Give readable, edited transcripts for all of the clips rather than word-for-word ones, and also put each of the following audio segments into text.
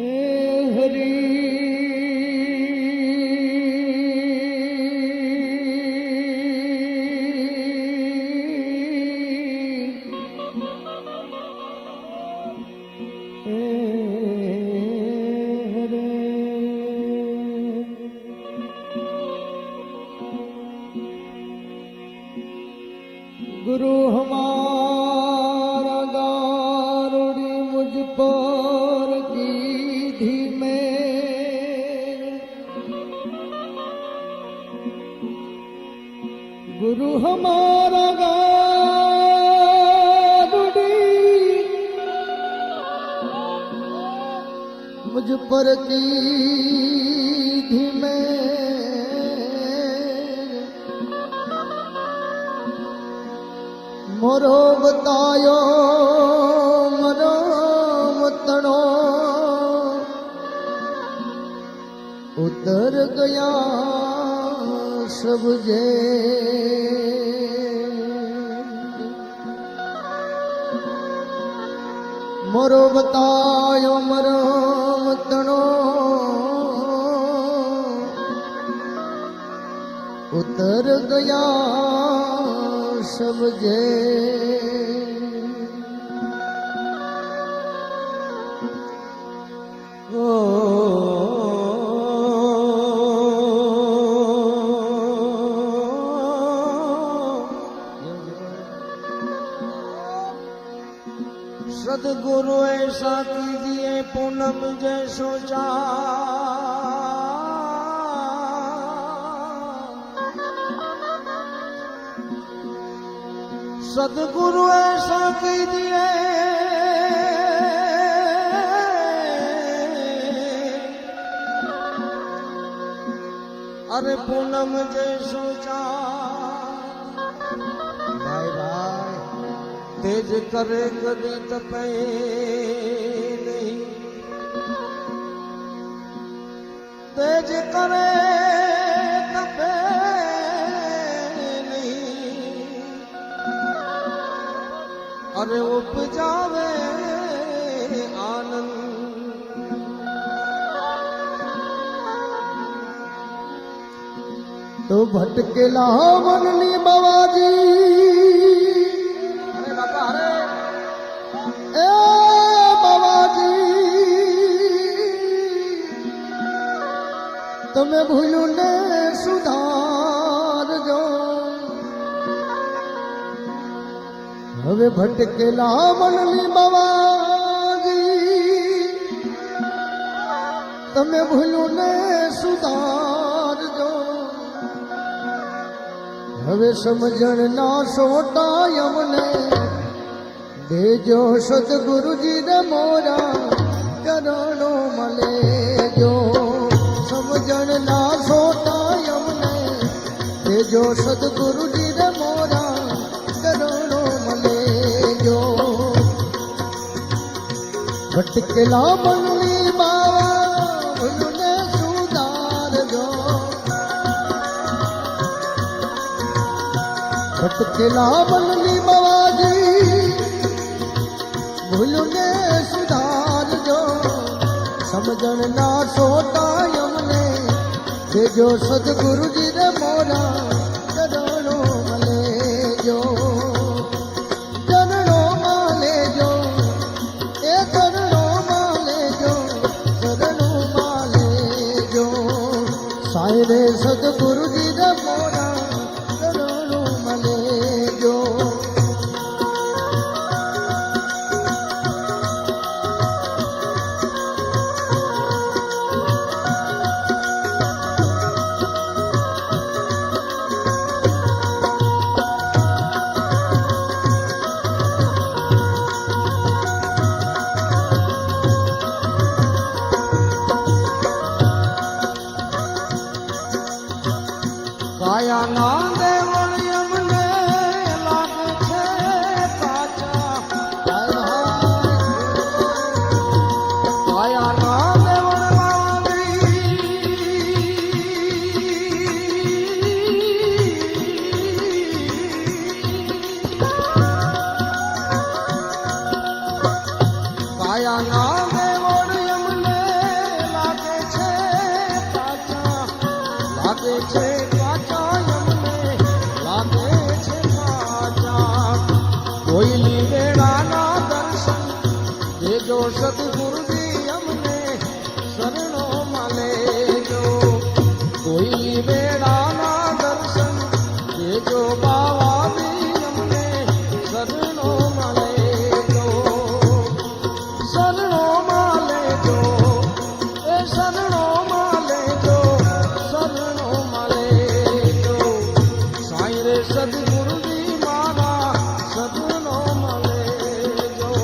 હરી गुरु हमारा गारुड़ी मुझ पर कीधी में गुरु हमारा गारुड़ी मुझ पर कीधी में मोरो बतायो मरो मतनो उतर गया सब जे मोरो बतायो मरो मतनो उतर गया सब जे सदगुरु ऐसा कीजिए पूनम जैसो जा सदगुरु ऐसा कीजिए अरे पूनम जैसो जा भाई भाई तेज करे कदी तपे नहीं तेज करे तपे अरे उपजावे आनंद तो भटकेला मनली बाबाजी अरे बाबा अरे ए बाबाजी તમે ભૂલ્યું ને સુધારજો હવે ભટકેલા મનની બાવાજી તમે ભૂલ્યું ને સુધારજો હવે સમજણ ના સોટા અમને દેજો સદગુરુજી ને મોરા ચરણો મળેજો સમજણ ના સોટા અમને દેજો સદગુરુજી ને મોરા ચરણો ભટકેલા મનની બાવા ભૂલને સુધારજો ભટકેલા મનની બાવાજી ભૂલને સુધારજો સમજણ ના સોટા અમને દેજો સદગુરુજી ને મોરા ચરણો મળેજો रे सदगुरुजी ने मोरा चरणों मलेजो કાયા ના દેવળ યમને લાગે છે કાચા કાયા ના દેવળ કાયા ના દેવળ યમને જો સદગુરુજી અમને શરણો મળે જો કોઈ વેળાના દર્શન દેજો બાવાજી અમને શરણો મળે જો શરણો મળે જો એ શરણો મળે જો શરણો મળે જો સાંઈ રે સદગુરુજી મારા શરણો મળે જો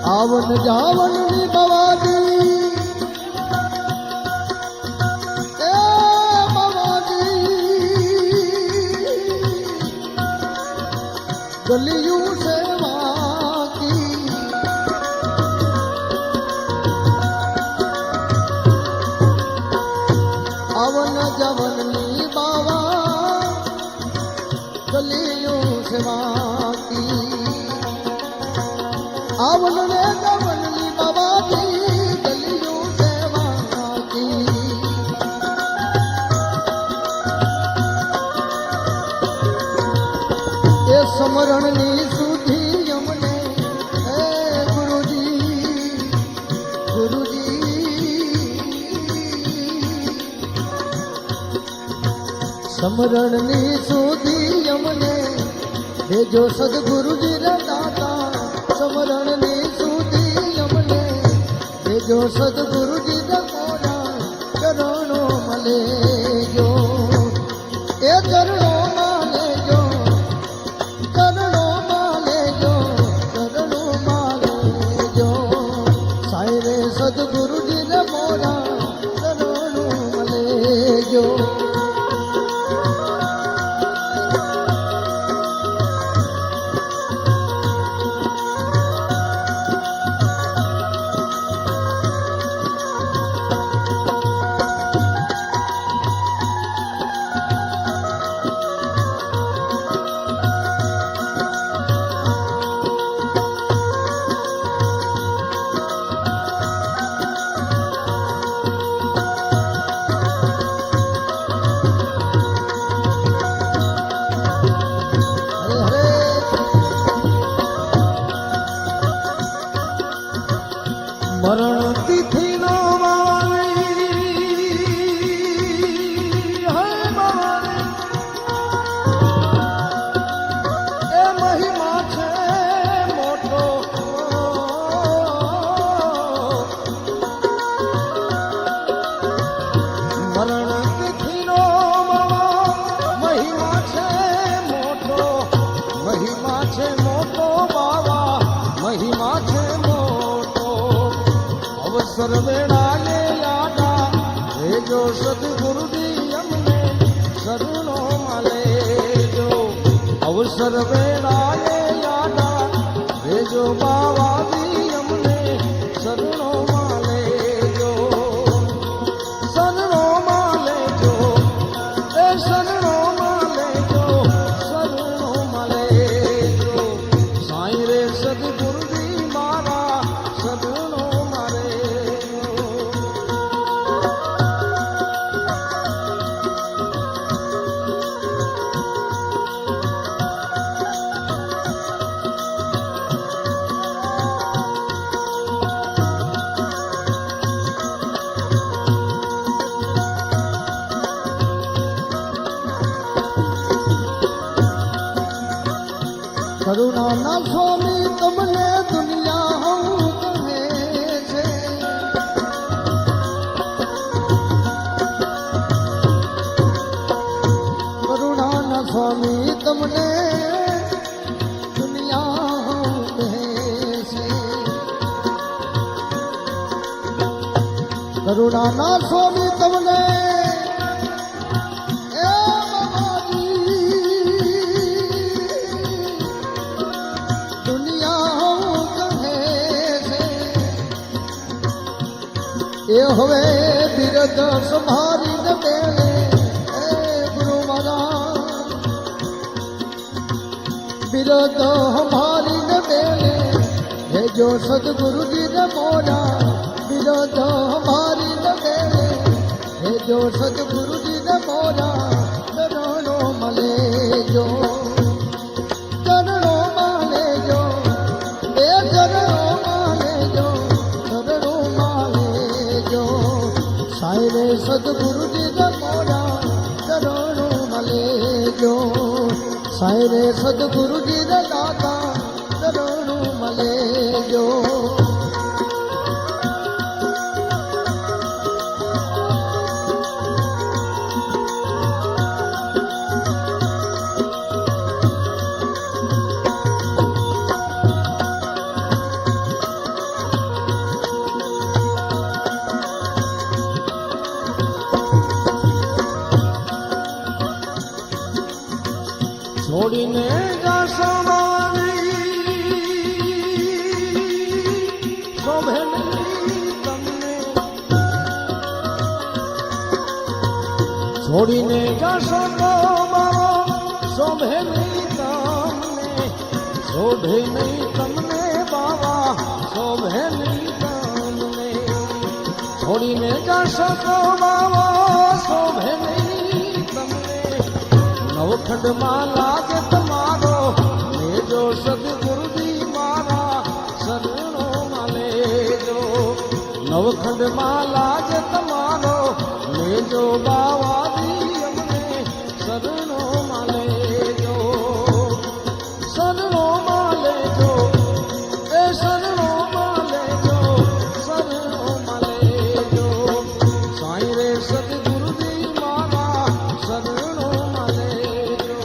આવન જાવન ની બવાજી એ બવાજી ગલિયું સેવા કી આવન જવન ની બાવા ગલિયું સેવા કી આવન ને ગવન ની બાબાજી ગલિયું સેવા કી એ સમરણ ની સુધી અમને હે ગુરુજી ગુરુજી સમરણ ની સુધી અમને દેજો સદગુરુજી રે દાતા સમરણ ની સુધી અમને દેજો સદગુરુજી દકોરા ચરણો મળે જો એ ચરણો મળે જો ચરણો મળે જો ચરણો મળે જો સાંઈ રે સદગુરુજી દકોરા ચરણો મળે જો મરણ તિથિ નો એ મહિમા છે મોટો મરણ તિથિ નો મહિમા છે મોટો મહિમા છે મોટો બાવા મહિમા છે સર્વેણાએ યાદા દેજો સદગુરુજી અમને શરણો મળે જો અવસર વેળાએ યાદા દેજો બાવાજી અમને શરણો મળે જો શરણો મળે જો એ શરણો મળે જો શરણો મળે જો સાંઈ રે સદગુરુજી મારા શરણો કરુણાના સ્વામી તમને દુનિયા હું કહે છે કરુણાના સ્વામી તમને દુનિયા હું કહે છે કરુણાના સ્વામી તમને એ હવે બિરદ સંભાળીને બેલે એ ગુરુ મહારાજ બિરદ સંભાળીને બેલે હે જો સદગુરુજીને મોરા બિરદ સંભાળીને બેલે હે જો સદગુરુજીને મોરા ચરણો મળે જો ચરણો મળે જો એ ચરણો મળે જો ચરણો મળે જો સાઈ રે સદગુરુજીને મોરા ચરણો મળે જો સાઈ રે સદગુરુજીને દાતા ચરણો મળે જો છોડીને જાશો શોભે નહીં તમને છોડીને જાશો તો મારો શોભે નહીં તમને શોભે નહીં તમને બાવા શોભે નહીં તમને છોડીને જાશો તો બાવા શોભે નહીં તમને નવખંડમાં લાગે તમારો લેજો સદગુરુજી મારા શરણોમાં લેજો નવખંડમાં લાગે તમારો લેજો બાવાજી અમને શરણોમાં લેજો શરણોમાં લેજો એ શરણોમાં લેજો શરણોમાં લેજો સાઈ રે સદગુરુજી મારા શરણોમાં લેજો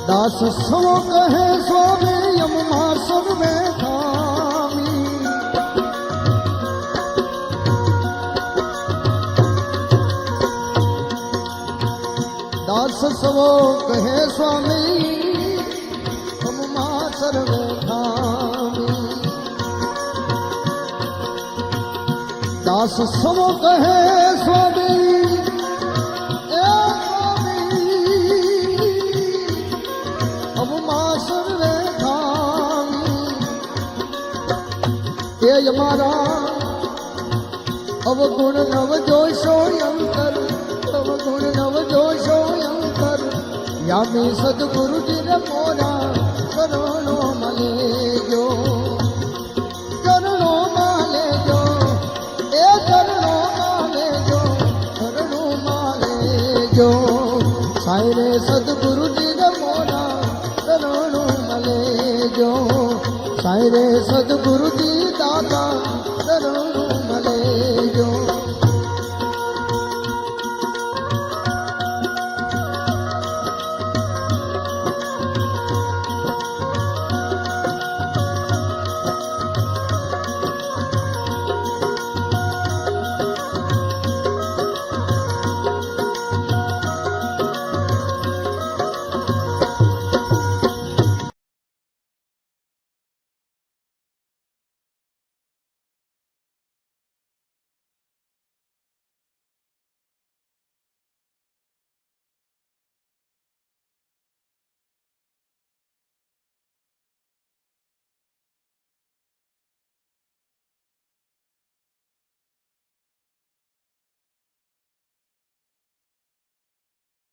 દાસ સવો કહે સ્વામી યમમાં સર્વે ખામી દાસ સવો કહે સ્વામી યમમાં સર્વે ખામી દાસ સવો કહે સ્વામી સર્વે ખામી એ અમારા અવગુણ નવ જોશો અંતર અવગુણ નવ જોશો અંતર યામી સદગુરુજીને મોરા ચરણો મળેજો ચરણો મળેજો એ ચરણો મળેજો ચરણો મળેજો સાઈ રે સદગુરુજીને મોરા ચરણો મળેજો સાઈ રે સદગુરુજી દાતા ચરણો મળેજો